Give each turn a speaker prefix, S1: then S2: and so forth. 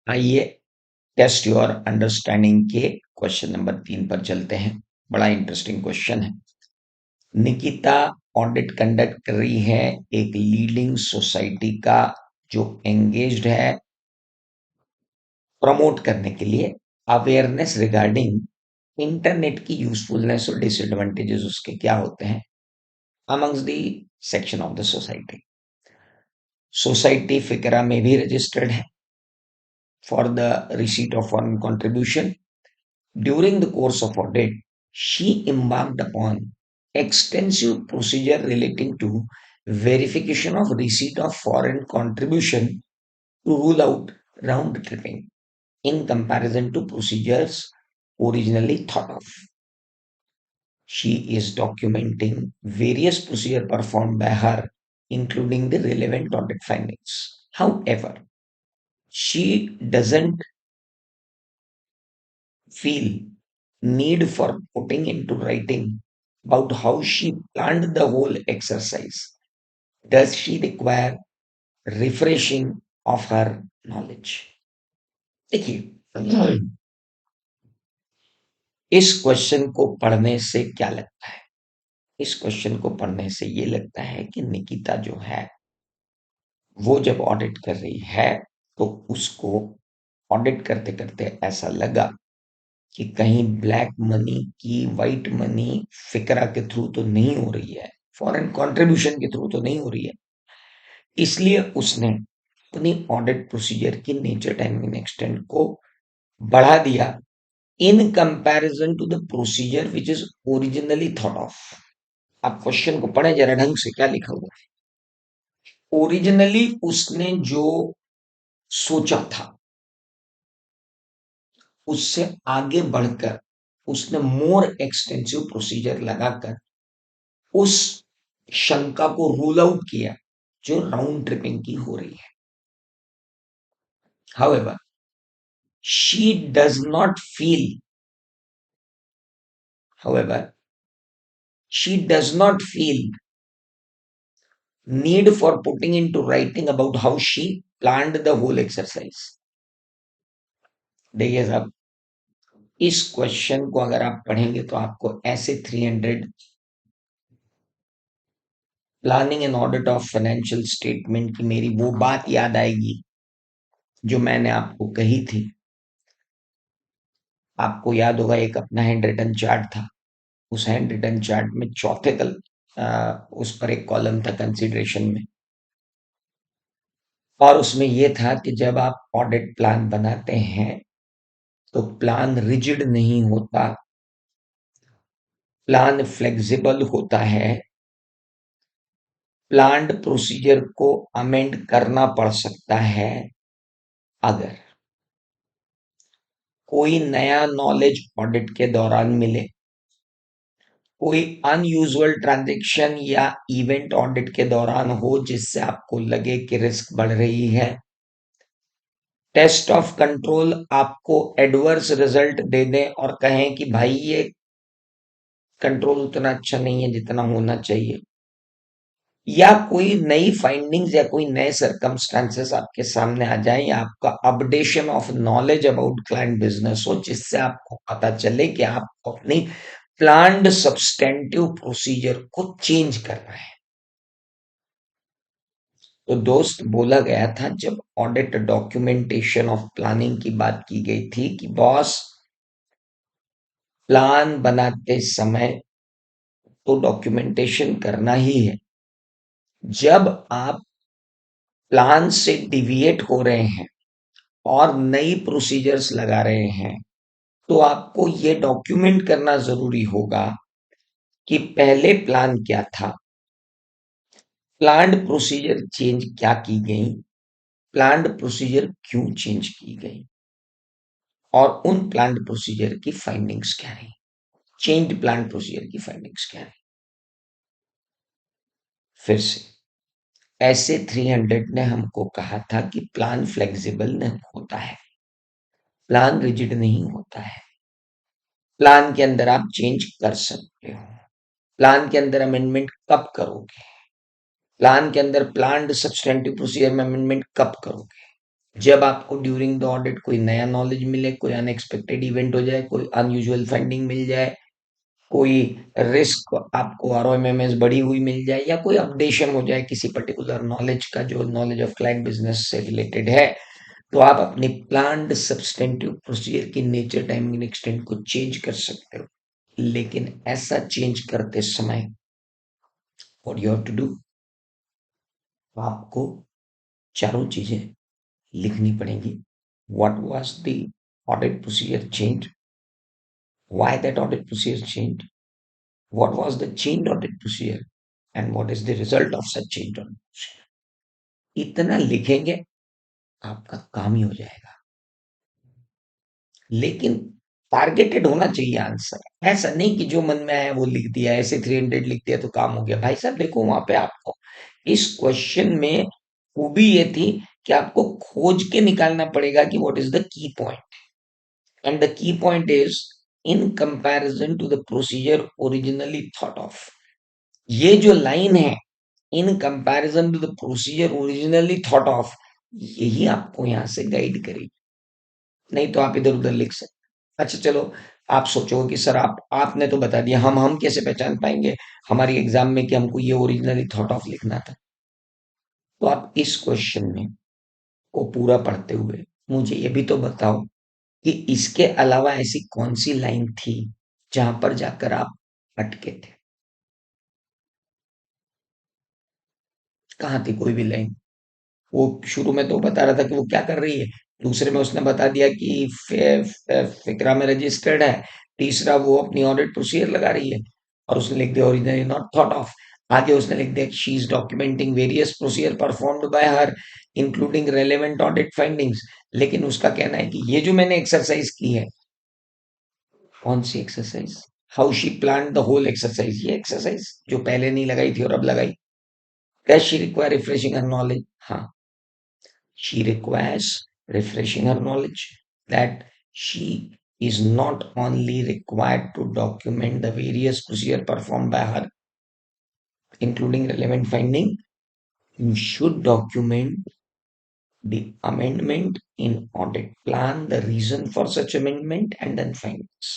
S1: आइए test your understanding के question number 3 पर चलते हैं। बड़ा इंटरेस्टिंग क्वेश्चन है। निकिता ऑडिट कंडक्ट कर रही है एक लीडिंग सोसाइटी का, जो एंगेज्ड है प्रमोट करने के लिए अवेयरनेस रिगार्डिंग इंटरनेट की यूजफुलनेस और डिसएडवांटेजेस उसके क्या होते हैं amongst the section of the society. Society FCRA में भी रजिस्टर्ड है for the receipt of foreign contribution. During the course of audit, she embarked upon extensive procedure relating to verification of receipt of foreign contribution to rule out round tripping in comparison to procedures originally thought of. She is documenting various procedures performed by her, including the relevant audit findings. However, she doesn't feel need for putting into writing about how she planned the whole exercise. Does she require refreshing of her knowledge? देखिए, इस question को पढ़ने से क्या लगता है? इस question को पढ़ने से ये लगता है कि निकिता जो है वो जब ऑडिट कर रही है तो उसको ऑडिट करते करते ऐसा लगा कि कहीं ब्लैक मनी की व्हाइट मनी फिकरा के थ्रू तो नहीं हो रही है, फॉरेन कंट्रीब्यूशन के थ्रू तो नहीं हो रही है। इसलिए उसने अपनी ऑडिट प्रोसीजर की नेचर टाइमिंग एक्सटेंड को बढ़ा दिया in comparison to the procedure which is originally thought of. आप क्वेश्चन को पढ़े जरा ढंग से, क्या लिखा हुआ है। ओरिजिनली उसने जो सोचा था उससे आगे बढ़कर उसने मोर एक्सटेंसिव प्रोसीजर लगाकर उस शंका को रूल आउट किया जो राउंड ट्रिपिंग की हो रही है। However, she does not feel, however, she does not feel need for putting into writing about how she planned the whole exercise. देखिए साहब, इस क्वेश्चन को अगर आप पढ़ेंगे तो आपको ऐसे 300 planning and audit of financial statement की मेरी वो बात याद आएगी जो मैंने आपको कही थी। आपको याद होगा एक अपना हैंड रिटन चार्ट था, उस हैंड रिटन चार्ट में चौथे उस पर एक कॉलम था कंसीडरेशन में, और उसमें ये था कि जब आप ऑडिट प्लान बनाते हैं तो प्लान रिजिड नहीं होता, प्लान फ्लेक्सिबल होता है, प्लान्ड प्रोसीजर को अमेंड करना पड़ सकता है अगर कोई नया नॉलेज ऑडिट के दौरान मिले, कोई अनयूजुअल ट्रांजैक्शन या इवेंट ऑडिट के दौरान हो जिससे आपको लगे कि रिस्क बढ़ रही है, टेस्ट ऑफ कंट्रोल आपको एडवर्स रिजल्ट दे दें और कहें कि भाई ये कंट्रोल उतना अच्छा नहीं है जितना होना चाहिए, या कोई नई फाइंडिंग्स या कोई नए सर्कमस्टांसेस आपके सामने आ जाए, या आपका updation of knowledge about client business हो जिससे आपको पता चले कि आप अपनी प्लान्ड सब्सटेंटिव प्रोसीजर को चेंज कर रहे हैं। तो दोस्त, बोला गया था जब ऑडिट डॉक्यूमेंटेशन ऑफ प्लानिंग की बात की गई थी कि बॉस, प्लान बनाते समय तो डॉक्यूमेंटेशन करना ही है। जब आप प्लान से डिविएट हो रहे हैं और नई प्रोसीजर्स लगा रहे हैं तो आपको ये डॉक्यूमेंट करना जरूरी होगा कि पहले प्लान क्या था, प्लान्ड प्रोसीजर चेंज क्या की गई, प्लान्ड प्रोसीजर क्यों चेंज की गई, और उन प्लान्ड प्रोसीजर की फाइंडिंग्स क्या रही, चेंज प्लान प्रोसीजर की फाइंडिंग्स क्या रही। फिर से ऐसे 300 ने हमको कहा था कि प्लान फ्लेक्सिबल नहीं होता है, प्लान रिजिड नहीं होता है, प्लान के अंदर आप चेंज कर सकते हो, प्लान के अंदर अमेंडमेंट कब करोगे, प्लान के अंदर प्लान्ड सब्सटेंटिव प्रोसीजर में अमेंडमेंट कब करोगे। जब आपको ड्यूरिंग द ऑडिट कोई नया नॉलेज मिले, कोई अनएक्सपेक्टेड इवेंट हो जाए, कोई अनयूजुअल फंडिंग मिल जाए, कोई रिस्क आपको आरओएमएमएस बढ़ी हुई मिल जाए, या कोई अपडेशन हो जाए किसी पर्टिकुलर नॉलेज का जो नॉलेज ऑफ क्लाइंट बिजनेस से रिलेटेड है, तो आप अपने प्लान्ड सब्सटेंटिव प्रोसीजर की नेचर, टाइमिंग, एक्सटेंट को चेंज कर सकते हो। लेकिन ऐसा चेंज करते समय what you have to do, आपको चारों चीजें लिखनी पड़ेंगी। What was the audit procedure change, why that audit procedure change, what was the change audit procedure, and what is the result of such change audit procedure. इतना लिखेंगे, आपका काम ही हो जाएगा। लेकिन टारगेटेड होना चाहिए आंसर, ऐसा नहीं कि जो मन में आया वो लिख दिया, ऐसे 300 लिख दिया तो काम हो गया। भाई साहब देखो, वहां पे आपको इस क्वेश्चन में खूबी ये थी कि आपको खोज के निकालना पड़ेगा कि what is the key point, and the key point is in comparison to the procedure originally thought of. ये जो लाइन है, in comparison to the procedure originally thought of, यही आपको यहां से गाइड करेगी। नहीं तो आप इधर उधर लिख सकते। अच्छा चलो, आप सोचोगे कि सर आपने तो बता दिया, हम कैसे पहचान पाएंगे हमारी एग्जाम में कि हमको ये ओरिजिनली थॉट ऑफ लिखना था। तो आप इस क्वेश्चन में को पूरा पढ़ते हुए मुझे ये भी तो बताओ कि इसके अलावा ऐसी कौन सी लाइन थी जहां पर जाकर आप अटके थे। कहाँ थी कोई भी लाइन? वो शुरू में तो बता रहा था कि वो क्या कर रही है, दूसरे में उसने बता दिया कि फिक्रा में रजिस्टर्ड है, तीसरा वो अपनी ऑडिट प्रोसीजर लगा रही है, और उसने लिख दिया ओरिजिनली नॉट थॉट ऑफ। आगे उसने लिख दिया she is documenting various procedure performed by her including relevant audit findings. लेकिन उसका कहना है कि ये जो मैंने एक्सरसाइज की है, कौन सी exercise, how she plan the whole exercise, ये एक्सरसाइज जो पहले नहीं लगाई थी और अब लगाई। Does she require refreshing her knowledge? हाँ, she requires refreshing her knowledge, that she is not only required to document the various procedure performed by her, including relevant finding, you should document the amendment in audit plan, the reason for such amendment, and then findings.